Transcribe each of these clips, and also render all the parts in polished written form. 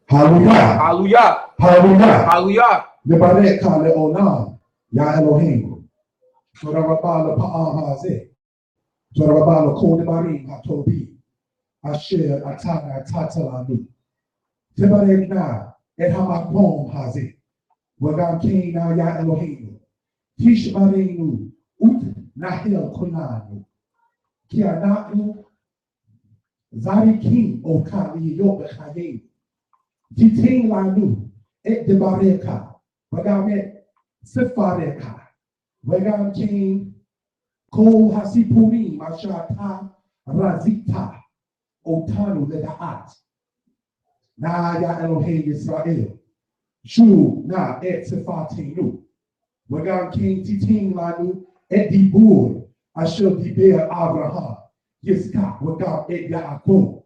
Hallelujah. Hallelujah. Hallelujah. Hallelujah. Lebareka leonam. Ya Elohim. Torabala pa'am haze. Torabala kodebarim hatobi. Asher atana tatalanu. Tebarekna et hamakom haze. Wagam kina ya Elohim. Tishmarenu ut nahil kunanu. Kianatu zari king o kali yobechaye. Titing lanu et debareka. Wagam et sefareka. Wagam king ko hasipuri mashata razita otanu ledaat. Na ya Elohim Israel. Shu na et sefatenu. Wagam king titing lanu et dibur. Asher diber Abraham. Yiskak wagam et Yaakov.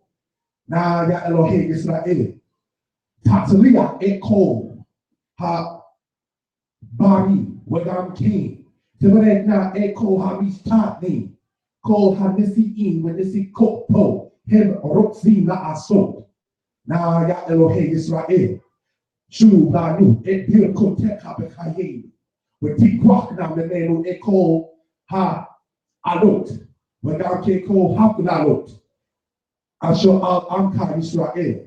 Na ya Elohim Israel. Tatalia et kol. Ha bari wagam king. Tiberek na et kol hamistatni. Kol hanisi'in wenisi kopo. Hem roksi na asot. Na ya Elohim Israel. Shu lanu et bir kotek habekayim. Wetikwak na menenu et kol ha alot. Wagam ke kol hapnalot. Asher al amka Israel.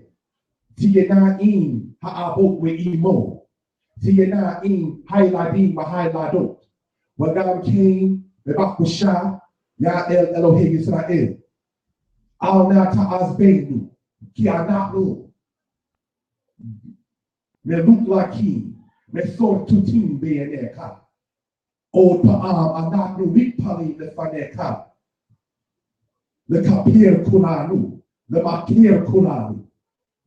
Tiyena'in ha'abot we'imo. Tiyena'in hailadim mahailadot. Wagam king bebakusha ya el Elohim Israel. Al na ta'azbenu. Ki anaknu. Meluk lakim. Mesor tutim be'eneka. O ta'am anaknu mikpali lefaneka. Lekapir kunanu. Lemakir kunanu.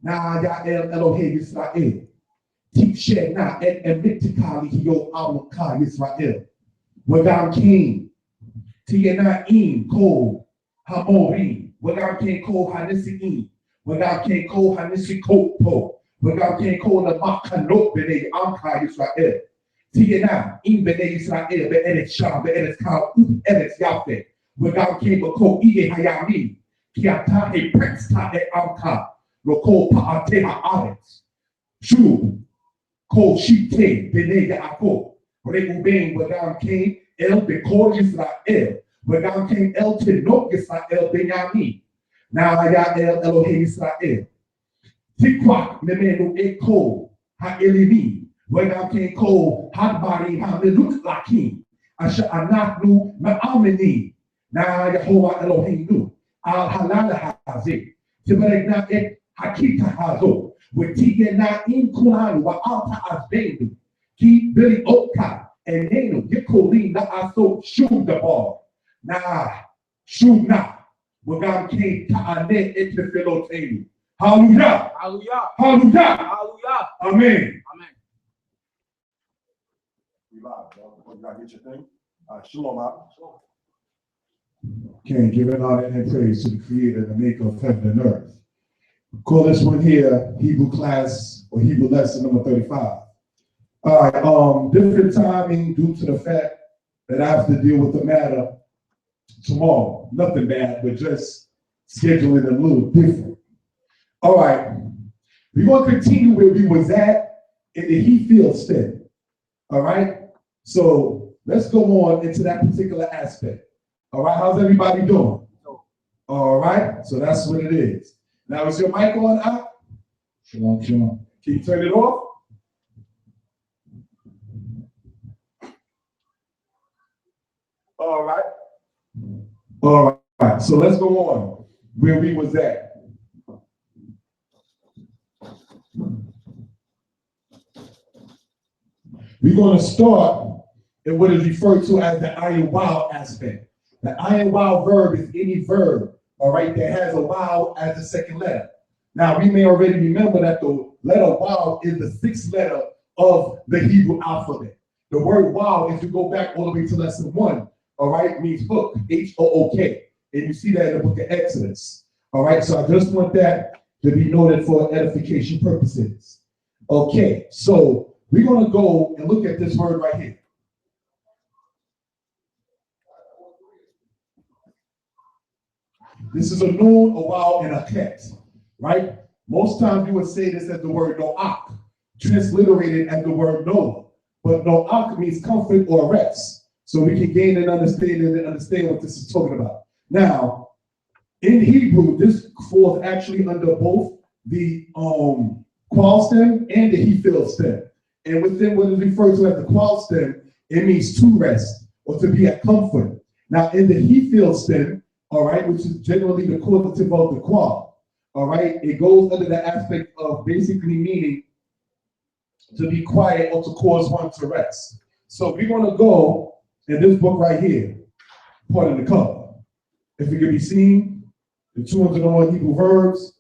Na ya el Elohim Israel. Tikshe na et emitikali hiyo amuka Israel. Wagam king. Tiyena'in ko hamorim. Wagam king ko hanisi'in. Wagam king ko hanisikopo. Wagam king ko lemakanot bene amka Israel. Tiyena'in bene Israel be'eretz sham be'eretz kal be'eretz yafet. Wagam king ko iye hayami. Kiata he preksta e amka. Roko pa'ate ha'aretz. Shu ko shite bene Yaakov. Reuben wagam king el bekor Israel. Wagam king el tenok Israel Benyamin. Na ya el Elohim Israel. Tikwak memenu eko ha'elimi. Wagam king ko hadbari ha'meluk lakim. Asher anaknu ma'amini. Na Yehovah Elohim al halal hazeh. Tiberek na et hakita hazo. Wetiye na in kulanu wa alta azbenu. Ki bili oka enenu yekoli na aso shum the ball. Na shum na. Wagam king ta'ane et tefilotenu. Hallelujah. Hallelujah. Hallelujah. Hallelujah. Amen. Amen. You gotta get your thing. Shalom out. Okay, giving honor and praise to the creator, the maker of heaven and earth. Call this one here Hebrew class or Hebrew lesson number 35. All right, different timing due to the fact that I have to deal with the matter tomorrow. Nothing bad, but just scheduling a little different. All right, we're going to continue where we was at in the Hifil study. All right, so let's go on into that particular aspect. All right, how's everybody doing? All right, so that's what it is. Now, is your mic on out? Shalom, shalom. Can you turn it off? All right. All right, so let's go on where we was at. We're going to start in what is referred to as the Ayin-Waw aspect. The Ayin-Waw verb is any verb, all right, that has a waw as the second letter. Now, we may already remember that the letter waw is the sixth letter of the Hebrew alphabet. The word waw, if you go back all the way to lesson 1, all right, means hook, H-O-O-K. And you see that in the book of Exodus. All right, so I just want that to be noted for edification purposes. Okay, so we're going to go and look at this word right here. This is a noon, a waw, and a ket, right? Most times you would say this as the word noach, transliterated as the word Noah. But noach means comfort or rest. So we can gain an understanding and understand what this is talking about. Now, in Hebrew, this falls actually under both the qual stem and the Hifil stem. And within what is referred to as the qual stem, it means to rest or to be at comfort. Now, in the Hifil stem, all right, which is generally the causative of the qual, all right, it goes under the aspect of basically meaning to be quiet or to cause one to rest. So we're going to go in this book right here, part of the cover. If it can be seen, the 201 Hebrew verbs.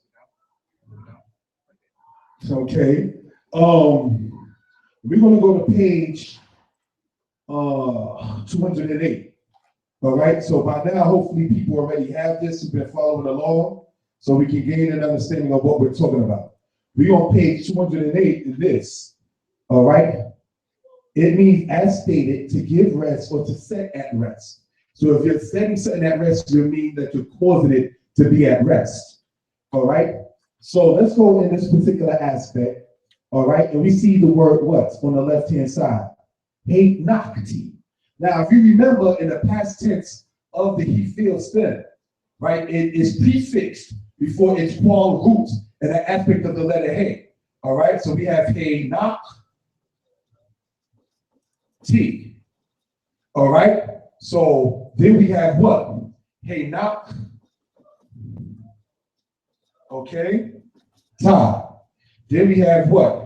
Okay. We're going to go to page 208. All right. So by now, hopefully, people already have this who've been following along, so we can gain an understanding of what we're talking about. We're on page 208 in this. All right. It means, as stated, to give rest or to set at rest. So if you're setting something at rest, you mean that you're causing it to be at rest. All right. So let's go in this particular aspect. All right. And we see the word what on the left-hand side? Nakti. Now, if you remember in the past tense of the Hifil stem, right, it is prefixed before its qual root and the aspect of the letter He. All right. So we have He Nak T. All right. So then we have what? He Nak. Okay. Ta. Then we have what?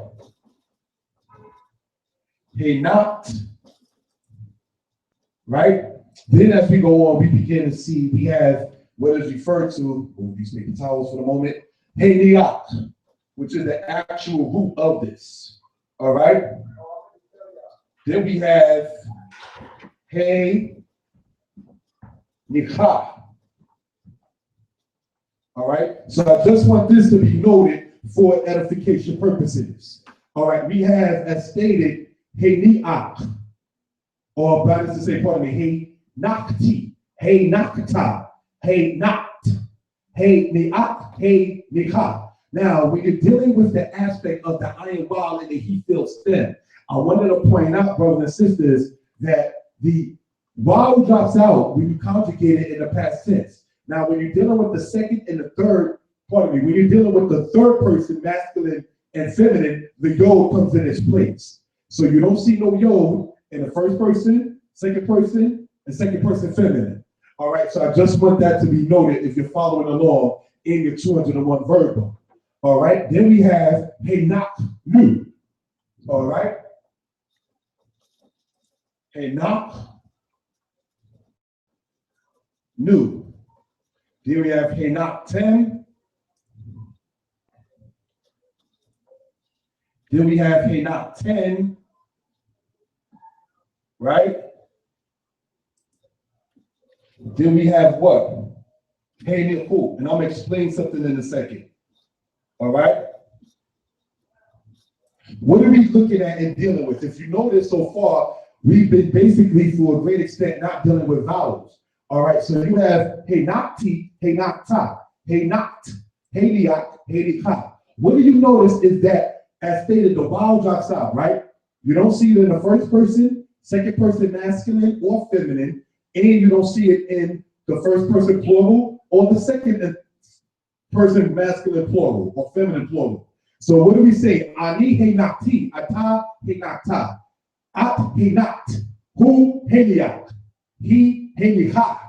He not. Right? Then as we go on, we begin to see we have what is referred to, we'll use paper towels for the moment, He Niak, which is the actual root of this. All right? Then we have He Nikha. All right, so I just want this to be noted for edification purposes. All right, we have, as stated, He Niak, or brothers to say, pardon me, He Nakti, He Nakta, He Nakt, He Niak, He Nikha. Now, when you're dealing with the aspect of the Ayin-Waw and the Hifil stem, I wanted to point out, brothers and sisters, that the Waw drops out when you conjugate it in the past tense. Now, when you're dealing with the second and the third, pardon me, when you're dealing with the third person, masculine and feminine, the yod comes in its place. So you don't see no yod in the first person, and second person feminine. All right, so I just want that to be noted if you're following along in your 201 verb book. All right, then we have He Nak Nu. All right, He Nak Nu. Then we have He Nak 10. Then we have He Nak 10. Right? Then we have what? He Niku. And I'm going to explain something in a second. All right? What are we looking at and dealing with? If you notice so far, we've been basically, for a great extent, not dealing with vowels. All right, so you have He Nakti, He Nakta, He Nakt, He Niak, He Nika. What do you notice is that, as stated, the vowel drops out, right? You don't see it in the first person, second person masculine or feminine, and you don't see it in the first person plural or the second person masculine plural or feminine plural. So what do we say? Ani He Nakti, Ata He Nakta, At He Nakt, Hu He Niak, He He Nika,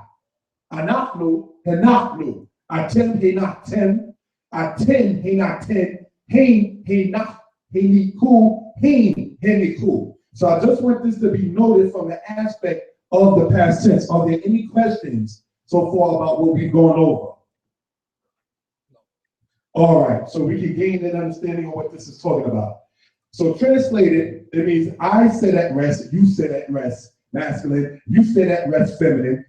Anaknu Henaknu, Atem He Naktem, Aten He Nakten, Hein He Nak, He Niku, Hein He Niku. So I just want this to be noted from the aspect of the past tense. Are there any questions so far about what we've gone over? All right, so we can gain an understanding of what this is talking about. So translated, it means I sit at rest, you sit at rest, masculine, you sit at rest, feminine,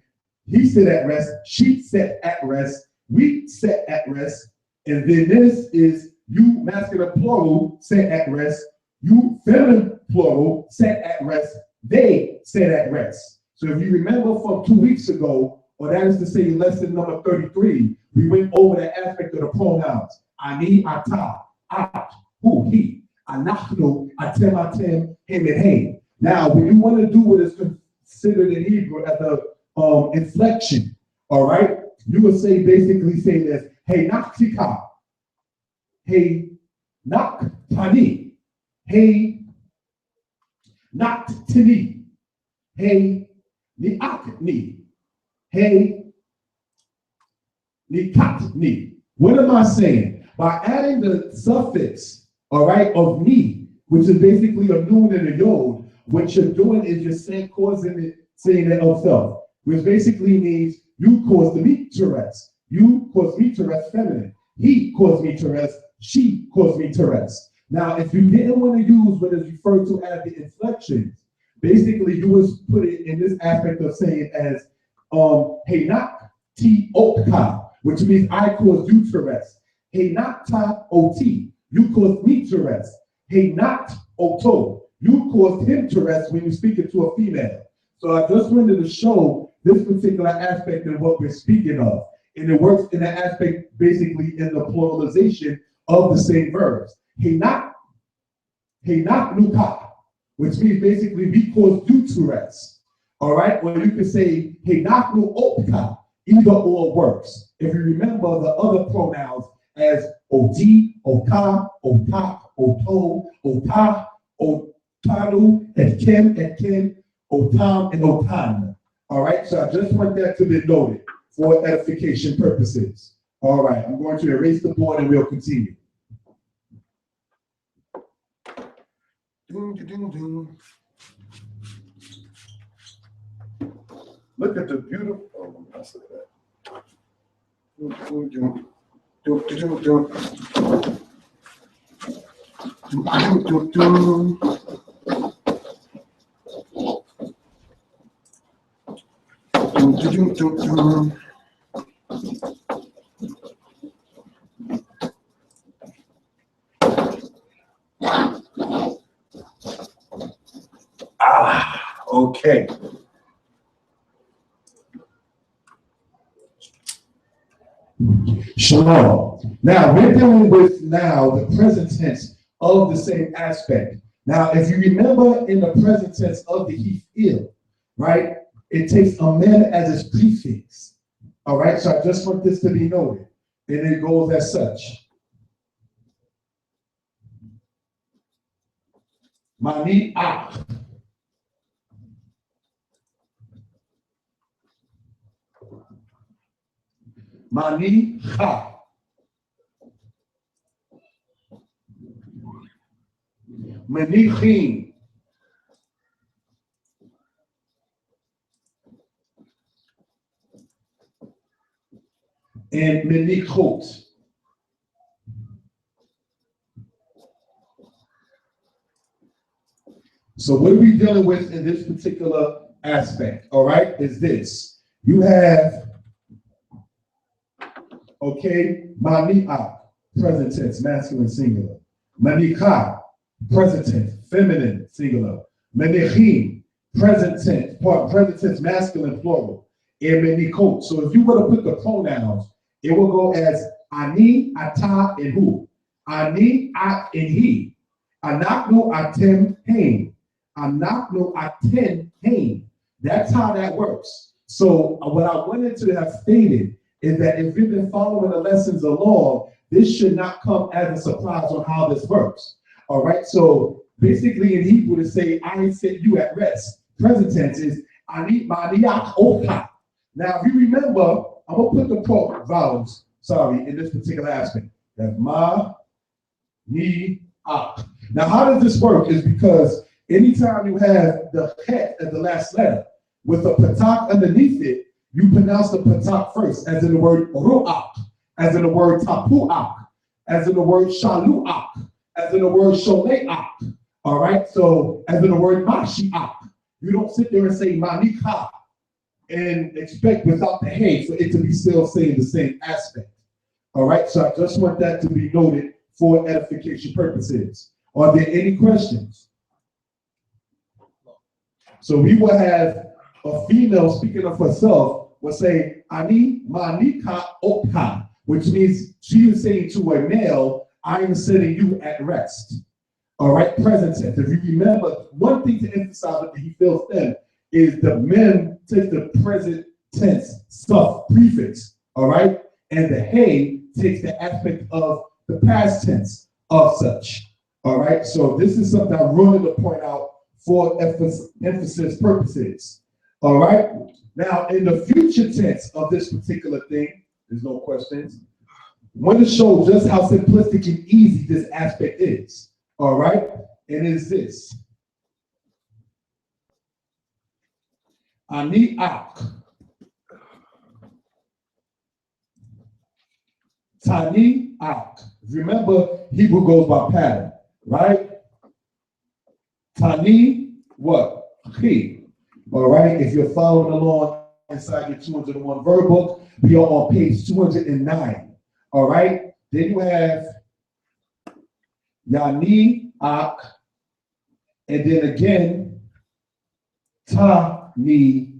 he sit at rest, she sit at rest, we sit at rest, and then this is you, masculine plural, sit at rest, you, feminine plural, sit at rest, they sit at rest. So if you remember from 2 weeks ago, or that is to say lesson number 33, we went over the aspect of the pronouns. Ani, ata, at, who, he. Anachnu, atem, atem, him, and hey. Now, when you want to do what is considered in Hebrew as a inflection, all right, you would say basically say this, hey, naktika, hey, naktani, hey, naktini, hey, niakni, hey, nikatni. What am I saying? By adding the suffix, all right, of ni, which is basically a noon and a yod, what you're doing is you're saying, causing it, saying it of self, which basically means you cause me to rest. You cause me to rest feminine. He caused me to rest. She caused me to rest. Now, if you didn't want to use what is referred to as the inflections, basically you would put it in this aspect of saying as hey not ti otka, which means I caused you to rest. Hey not ta ot, you caused me to rest. Hey not oto, you caused him to rest when you're speaking to a female. So I just wanted to show this particular aspect of what we're speaking of. And it works in the aspect basically in the pluralization of the same verbs. Hey not nuka, which means basically we caused you to rest. All right, or you can say hey not nu opka, either or works. If you remember the other pronouns as oti, oka, otak, oto, otah, otanu, and ken, otam, and otan. All right, so I just want that to be noted for edification purposes. All right, I'm going to erase the board and we'll continue. Look at the beautiful, oh, I said that. Okay. Shalom. Now we're dealing with now the present tense of the same aspect. Now, if you remember in the present tense of the Hifil, right, it takes a man as its prefix. All right, so I just want this to be noted. And it goes as such. Mani ah. Mani ha. Manichin. And menichot. So what are we dealing with in this particular aspect, all right, is this. You have, okay, mani'ah, present tense, masculine singular. Manikah, present tense, feminine singular. Manichim, present tense, masculine plural. And menikot. So if you were to put the pronouns, it will go as ani, ata, and who. Ani, at, and he. Anaknu, atem, hain. Anaknu, aten, hain. That's how that works. So what I wanted to have stated is that if you've been following the lessons along, this should not come as a surprise on how this works. All right, so basically in Hebrew to say, I set you at rest. Present tense is, ani maniach oka. Now, if you remember, I'm going to put the vowels, in this particular aspect. That's ma, ni, ak. Now, how does this work? Is because anytime you have the het as the last letter, with a patak underneath it, you pronounce the patak first, as in the word ru'ak, as in the word tapu'ak, as in the word shalu'ak, as in the word shole'ak. All right, so as in the word mashi'ak. You don't sit there and say manikha and expect without the hey for it to be still saying the same aspect. All right, so I just want that to be noted for edification purposes. Are there any questions? So we will have a female speaking of herself will say, ani manika opka. which means she is saying to a male, I am setting you at rest. All right, present tense. If you remember, one thing to emphasize with the Hifil stem is the men take the present tense stuff, prefix, all right? And the hey takes the aspect of the past tense of such, all right? So this is something I wanted to point out for emphasis purposes, all right? Now, in the future tense of this particular thing, there's no questions, I want to show just how simplistic and easy this aspect is, all right? And it's this. Ani ak. Tani ak. Remember, Hebrew goes by pattern, right? Tani, what? He. All right, if you're following along inside your 201 verb book, we are on page 209. All right, then you have Yani ak, and then again, Ta-ni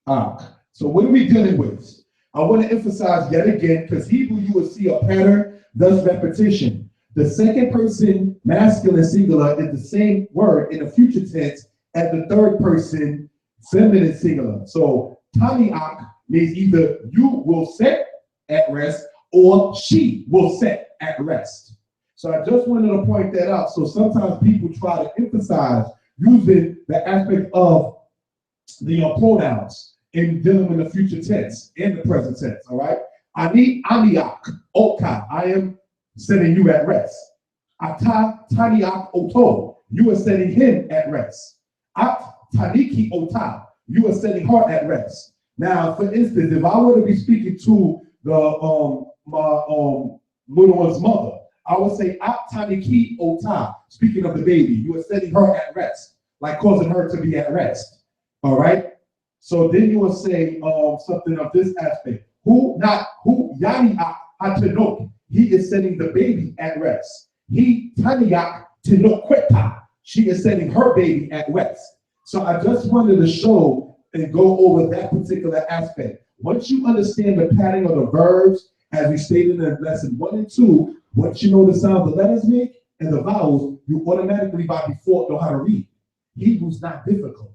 ak. So what are we dealing with? I want to emphasize yet again, because Hebrew, you will see a pattern, thus repetition. The second person masculine singular is the same word in the future tense as the third person feminine singular. So taniak means either you will set at rest or she will set at rest. So I just wanted to point that out. So sometimes people try to emphasize using the aspect of the pronouns in dealing with the future tense and the present tense, all right? Ani aniak oka, I am setting you at rest. Ata taniak oto, you are setting him at rest. At taniki ota, you are setting her at rest. Now, for instance, if I were to be speaking to the little one's mother, I would say at taniki ota, speaking of the baby, you are setting her at rest, like causing her to be at rest, all right? So then you will say something of this aspect. Who yani hatanok, he is setting the baby at rest. He taniyak tinokweta, she is setting her baby at rest. So I just wanted to show and go over that particular aspect. Once you understand the pattern of the verbs, as we stated in lesson 1 and 2, once you know the sound the letters make and the vowels, you automatically by default know how to read. Hebrew's not difficult.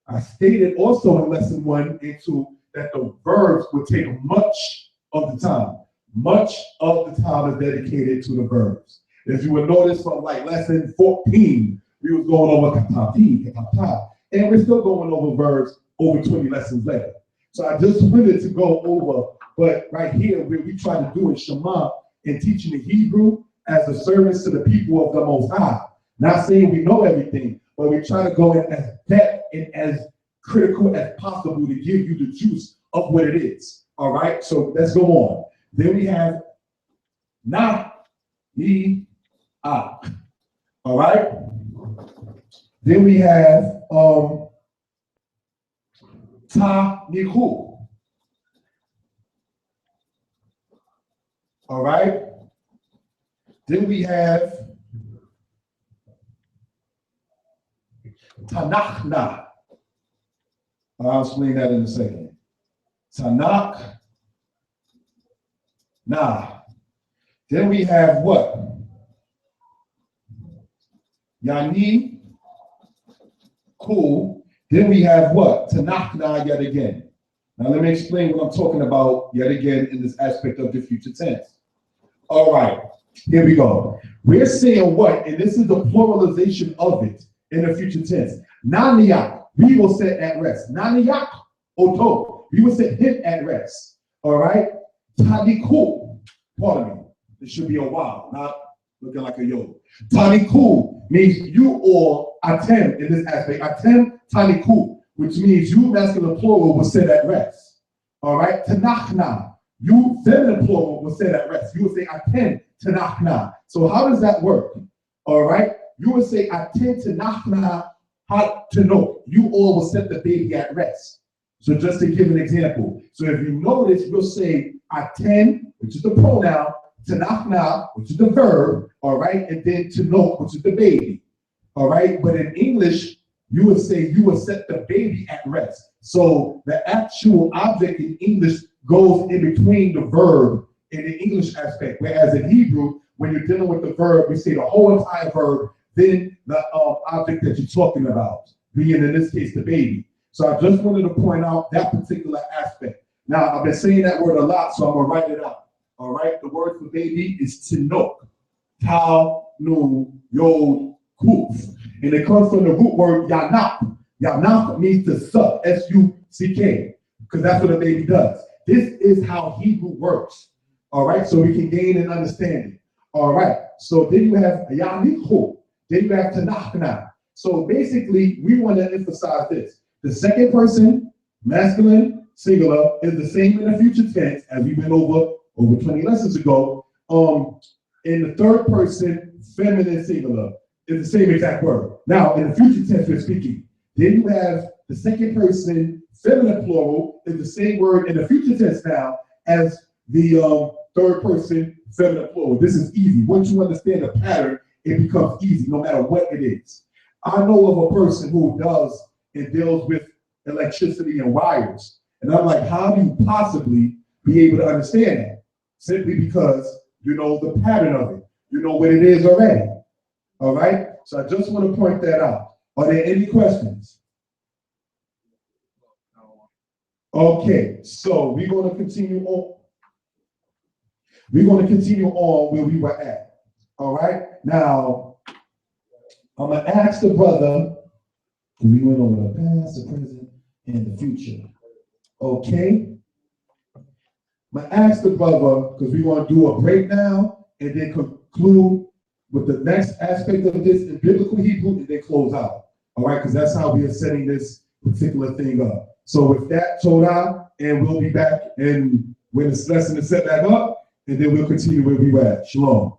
I stated also in lesson 1 and 2 that the verbs would take much of the time. Much of the time is dedicated to the verbs. If you would notice from like lesson 14, we was going over katati, katata, and we're still going over verbs over 20 lessons later. So I just wanted to go over, but right here, what we try to do is Shema in teaching the Hebrew as a service to the people of the Most High. Not saying we know everything, but we try to go in as depth and as critical as possible to give you the juice of what it is. All right, so let's go on. Then we have na, ni, ah. All right. Then we have ta, ni, hu. All right. Then we have Tanakh. I'll explain that in a second. Tanakh. Nah. Then we have what? Yani. Cool. Then we have what? Tanakh yet again. Now let me explain what I'm talking about yet again in this aspect of the future tense. All right. Here we go. We're saying what? And this is the pluralization of it in the future tense. Naniyak, we will set at rest. Naniyak, oto, we will set him at rest. All right? Taniku, pardon me. This should be a wow, not looking like a yo. Taniku means you or atem in this aspect. Atem, taniku, which means you, masculine plural, will set at rest. All right? Tanachna, you, feminine plural, will set at rest. You will say atem, tanachna. So how does that work? All right? You would say, atem, tanachna, hat to know. You all will set the baby at rest. So just to give an example. So if you notice, you'll say atem, which is the pronoun, tanachna, which is the verb, all right? And then to know, which is the baby, all right? But in English, you would say you will set the baby at rest. So the actual object in English goes in between the verb in the English aspect, whereas in Hebrew, when you're dealing with the verb, we say the whole entire verb, then the object that you're talking about, being in this case the baby. So I just wanted to point out that particular aspect. Now, I've been saying that word a lot, so I'm going to write it out. All right, the word for baby is tinok, tal, nun, yod, kuf. And it comes from the root word yanak. Yanak means to suck, S-U-C-K, because that's what a baby does. This is how Hebrew works. All right, so we can gain an understanding. All right, so then you have yanikhu, then you have tanakh. So basically, we want to emphasize this. The second person, masculine, singular, is the same in the future tense as we went over 20 lessons ago. In the third person, feminine, singular, is the same exact word. Now, in the future tense we're speaking, then you have the second person, feminine plural, is the same word in the future tense now as the third person, feminine plural. This is easy. Once you understand the pattern, it becomes easy no matter what it is. I know of a person who does and deals with electricity and wires. And I'm like, how do you possibly be able to understand that? Simply because you know the pattern of it. You know what it is already. All right? So I just want to point that out. Are there any questions? Okay, so we're going to continue on. We're going to continue on where we were at. All right? Now, I'm going to ask the brother, because we went over the past, the present, and the future. Okay? I'm going to ask the brother, because we're going to do a breakdown and then conclude with the next aspect of this in biblical Hebrew and then close out. All right? Because that's how we are setting this particular thing up. So with that, Torah, and we'll be back and when this lesson is set back up, and then we'll continue where we were at. Shalom.